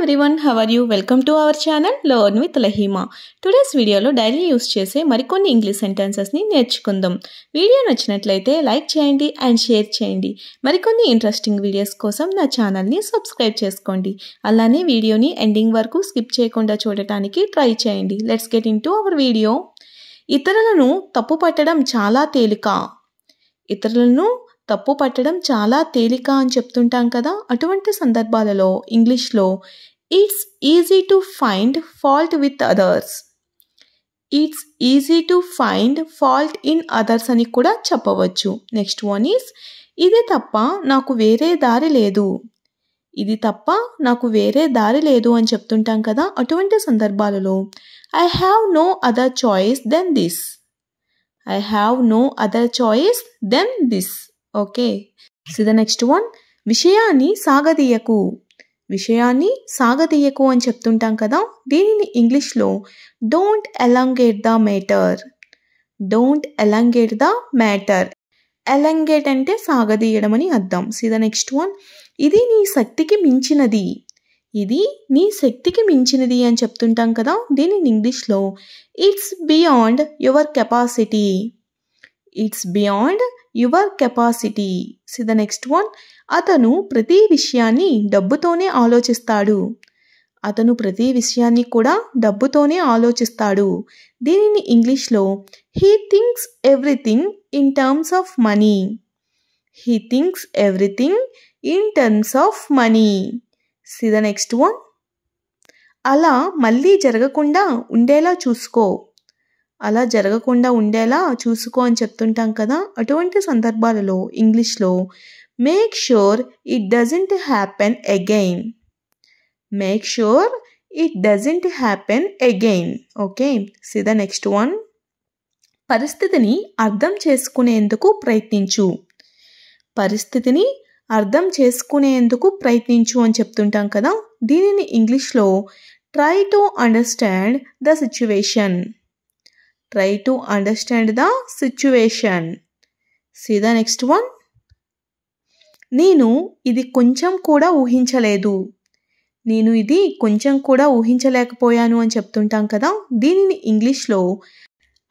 everyone, how are you? Welcome to our channel Learn with Lahima. Today's video లో daily use చేసే మరికొన్ని English sentences ని నేర్చుకుందాం. Video నచ్చినట్లయితే లైక్ చేయండి అండ్ షేర్ చేయండి. మరికొన్ని ఇంట్రెస్టింగ్ వీడియోస్ కోసం నా ఛానల్ ని సబ్స్క్రైబ్ చేసుకోండి. అలానే వీడియోని ఎండింగ్ వరకు స్కిప్ చేయకుండా చూడటానికి ట్రై చేయండి. Let's get into hour video. ఇతరులను తప్పు పట్టడం చాలా తేలిక. ఇతరులను తప్పు పట్టడం చాలా తేలిక అని చెప్తుంటాం కదా. అటువంటి సందర్భాలలో ఇంగ్లీష్లో it's easy to find fault with others, it's easy to find fault in others అని కూడా చెప్పవచ్చు. నెక్స్ట్ వన్ ఈస్ ఇది తప్ప నాకు వేరే దారి లేదు, ఇది తప్ప నాకు వేరే దారి లేదు అని చెప్తుంటాం కదా. అటువంటి సందర్భాలలో I have no other choice than this, I have no other choice than this. Okay, so the next one విషయాన్ని సాగదీయకు, విషయాన్ని సాగదీయకు అని చెప్తుంటాం కదా. దీనిని ఇంగ్లీష్లో don't elongate the matter, don't elongate the matter. Elongate అంటే సాగదీయడం అని అర్థం. సో ద నెక్స్ట్ వన్ ఇది నీ శక్తికి మించినది, ఇది నీ శక్తికి మించినది అని చెప్తుంటాం కదా. దీనిని ఇంగ్లీష్లో it's beyond your capacity, it's beyond your capacity. So the next one అతను ప్రతి విషయాన్ని డబ్బుతోనే ఆలోచిస్తాడు, అతను ప్రతి విషయాన్ని కూడా డబ్బుతోనే ఆలోచిస్తాడు. దీనిని ఇంగ్లీష్లో he thinks everything in terms of money, he thinks everything in terms of money. So the next one అలా మళ్ళీ జరగకుండా ఉండేలా చూసుకో, అలా జరగకుండా ఉండేలా చూసుకో అని చెప్తుంటాం కదా. అటువంటి సందర్భాలలో ఇంగ్లీష్లో make sure it doesn't happen again, make sure it doesn't happen again. Okay, so the next one పరిస్థితిని అర్థం చేసుకునేందుకు ప్రయత్నించు, పరిస్థితిని అర్థం చేసుకునేందుకు ప్రయత్నించు అని చెప్తుంటాం కదా. దీనిని ఇంగ్లీష్లో try to understand the situation, try to understand the situation. See the next one నేను ఇది కొంచెం కూడా ఊహించలేదు, నేను ఇది కొంచెం కూడా ఊహించలేకపోయాను అని చెప్తుంటాం కదా. దీనిని ఇంగ్లీష్లో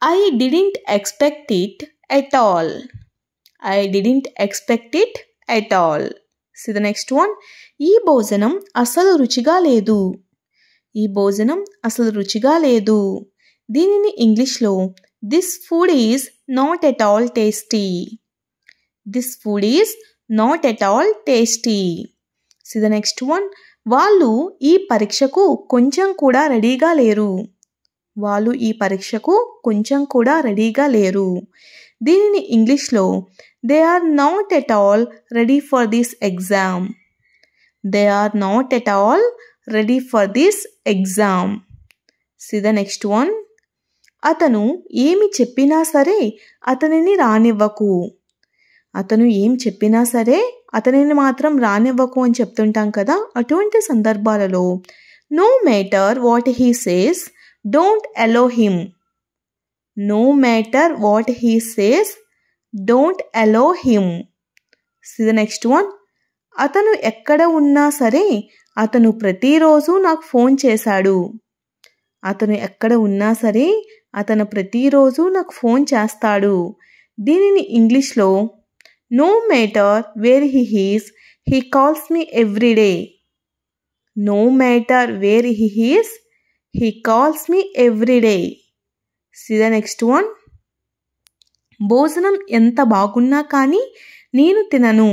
I didn't expect it at all, I didn't expect it at all. See the next one ఈ భోజనం అసలు రుచిగా లేదు, ఈ భోజనం అసలు రుచిగా లేదు. దీనిని ఇంగ్లీష్లో this food is not at all tasty, this food is not at all tasty. So the next one వాళ్ళు ఈ పరీక్షకు కొంచెం కూడా రెడీగా లేరు, వాళ్ళు ఈ పరీక్షకు కొంచెం కూడా రెడీగా లేరు. దీనిని ఇంగ్లీష్లో they are not at all ready for this exam, they are not at all ready for this exam. So the next one అతను ఏమి చెప్పినా సరే అతనిని రానివ్వకు, అతను ఏం చెప్పినా సరే అతనిని మాత్రం రానివ్వకు అని చెప్తుంటాం కదా. అటువంటి సందర్భాలలో no matter what he says don't allow him, no matter what he says don't allow him. So the next one అతను ఎక్కడ ఉన్నా సరే అతను ప్రతిరోజు నాకు ఫోన్ చేశాడు, అతను ఎక్కడ ఉన్నా సరే అతను ప్రతిరోజు నాకు ఫోన్ చేస్తాడు. దీనిని ఇంగ్లీష్లో no matter where he is he calls me every day, no matter where he is he calls me every day. See the next one భోజనం ఎంత బాగున్నా కానీ నేను తినను,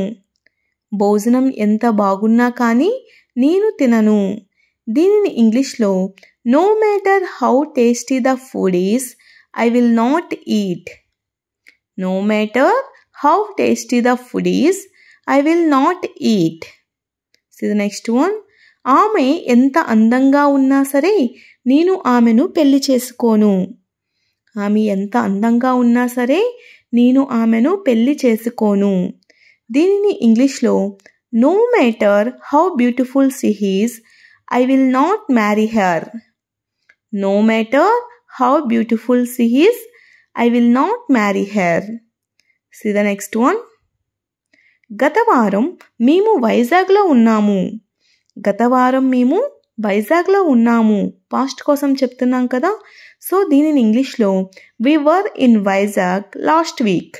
భోజనం ఎంత బాగున్నా కానీ నేను తినను. దీనిని ఇంగ్లీష్లో no matter how tasty the food is, I will not eat, no matter how tasty the food is, I will not eat. See the next one ఆమె ఎంత అందంగా ఉన్నా సరే నేను ఆమెను పెళ్లి చేసుకోను, ఆమె ఎంత అందంగా ఉన్నా సరే నేను ఆమెను పెళ్లి చేసుకోను. దీనిని ఇంగ్లీష్లో no matter how beautiful she is, I will not marry her, no matter how beautiful she is, I will not marry her. See the next one గత వారం మేము వైజాగ్లో ఉన్నాము, గత వారం మేము వైజాగ్లో ఉన్నాము పాస్ట్ కోసం చెప్తున్నాం కదా. సో దీనిని ఇంగ్లీష్లో we were in Vizag last week.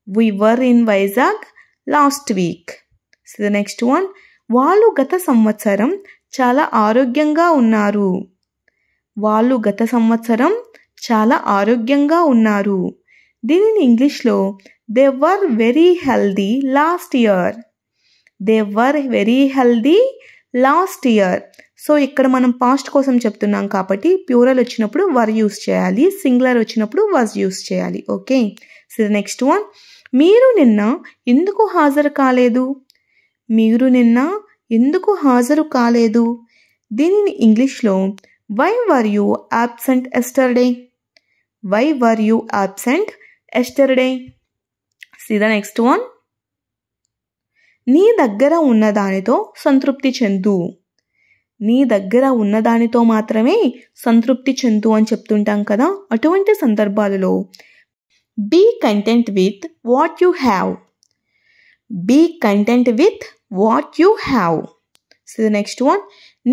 We were in Vizag last week. So the next one, వాళ్ళు గత సంవత్సరం చాలా ఆరోగ్యంగా ఉన్నారు. వాళ్ళు గత సంవత్సరం చాలా ఆరోగ్యంగా ఉన్నారు. దీనిని ఇంగ్లీష్లో they were very healthy last year. They were very healthy last year. So ఇక్కడ మనం పాస్ట్ కోసం చెప్తున్నాం కాబట్టి ప్యూరల్ వచ్చినప్పుడు వర్ యూస్ చేయాలి, సింగులర్ వచ్చినప్పుడు వాజ్ యూస్ చేయాలి. ఓకే. సో నెక్స్ట్ వన్, మీరు నిన్న ఎందుకు హాజరు కాలేదు. మీరు నిన్న ఎందుకు హాజరు కాలేదు. దీనిని ఇంగ్లీష్లో why were you absent yesterday. Why were you absent yesterday. See the next one, నీ దగ్గర ఉన్నదానితో సంతృప్తి చెందు. నీ దగ్గర ఉన్నదానితో మాత్రమే సంతృప్తి చెందు అని చెప్తుంటాం కదా. అటువంటి సందర్భాలలో be content with what you have. Be content with what you have. So the next one,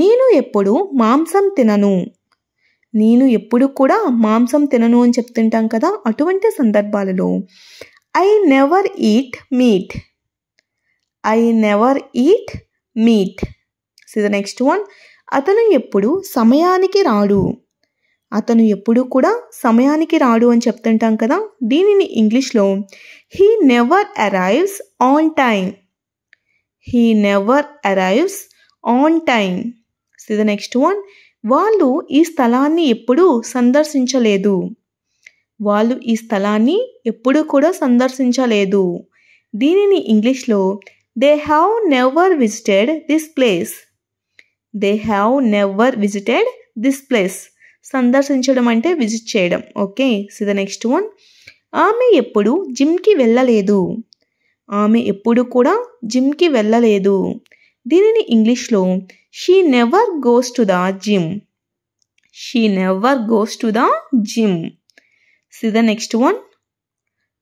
నేను ఎప్పుడు మాంసం తినను. నేను ఎప్పుడు కూడా మాంసం తినను అని చెప్తుంటాం కదా. అటువంటి సందర్భాలలో I never eat meat. I never eat meat. So the next one, అతను ఎప్పుడు సమయానికి రాడు. అతను ఎప్పుడు కూడా సమయానికి రాడు అని చెప్తుంటాం కదా. దీనిని ఇంగ్లీష్లో he never arrives on time. He never arrives on time. So the next one, వాళ్ళు ఈ స్థలాన్ని ఎప్పుడూ సందర్శించలేదు. వాళ్ళు ఈ స్థలాన్ని ఎప్పుడూ కూడా సందర్శించలేదు. దీనిని ఇంగ్లీష్లో they have never visited this place. They have never visited this place. సందర్శించడం అంటే విజిట్ చేయడం. Okay. So the next one, ఆమె ఎప్పుడు జిమ్కి వెళ్ళలేదు. ఆమె ఎప్పుడు కూడా జిమ్కి వెళ్ళలేదు. దీనిని ఇంగ్లీష్లో she never goes to the gym. She never goes to the gym. So the next one,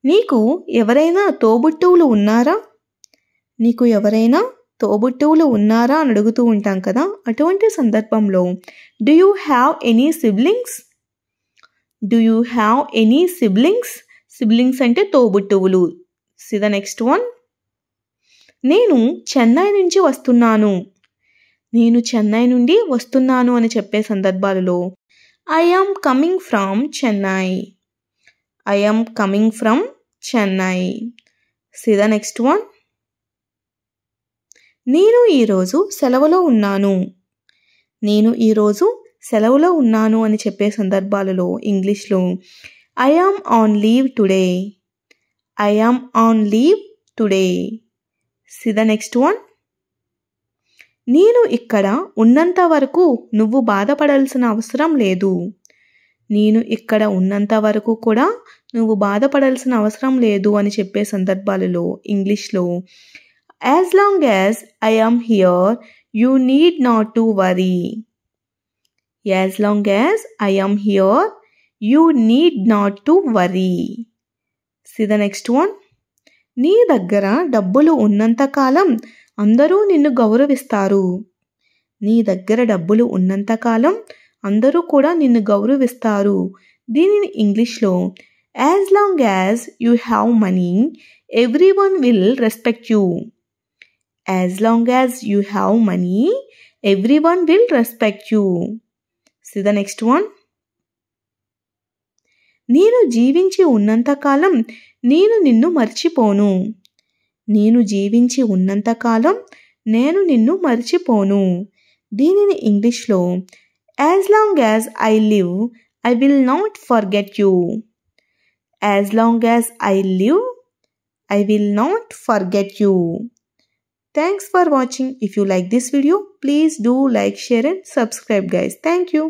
నీకు ఎవరైనా తోబుట్టువులు ఉన్నారా. నీకు ఎవరైనా తోబుట్టువులు ఉన్నారా అని అడుగుతూ ఉంటాం కదా. అటువంటి సందర్భంలో do you have any siblings. Do you have any siblings. Siblings అంటే తోబుట్టువులు. సో ద నెక్స్ట్ వన్, నేను చెన్నై నుంచి వస్తున్నాను. నేను చెన్నై నుండి వస్తున్నాను అని చెప్పే సందర్భాలలో I am coming from Chennai. I am coming from Chennai. So the next one, నేను ఈరోజు సెలవులో ఉన్నాను. నేను ఈరోజు సెలవులో ఉన్నాను అని చెప్పే సందర్భాలలో ఇంగ్లీష్లో I am on leave today. I am on leave today. C the next one, నేను ఇక్కడ ఉన్నంత వరకు నువ్వు బాధపడాల్సిన అవసరం లేదు. నేను ఇక్కడ ఉన్నంత వరకు కూడా నువ్వు బాధపడాల్సిన అవసరం లేదు అని చెప్పే సందర్భాలలో ఇంగ్లీష్లో as long as I am here you need not to worry. As long as I am here you need not to worry. C the next one, నీ దగ్గర డబ్బులు ఉన్నంతకాలం అందరూ నిన్ను గౌరవిస్తారు. నీ దగ్గర డబ్బులు ఉన్నంతకాలం అందరూ కూడా నిన్ను గౌరవిస్తారు. దీనిని ఇంగ్లీష్లో as long as you have money everyone will respect you. As long as you have money everyone will respect you. C the next one, నేను జీవించి ఉన్నంతకాలం నేను నిన్ను మర్చిపోను. నేను జీవించి ఉన్నంతకాలం నేను నిన్ను మర్చిపోను. దీనిని ఇంగ్లీష్లో as long as I live I will not forget you. As long as I live I will not forget you. Thanks for watching. If you like this video, please do like, share and subscribe guys. Thank you.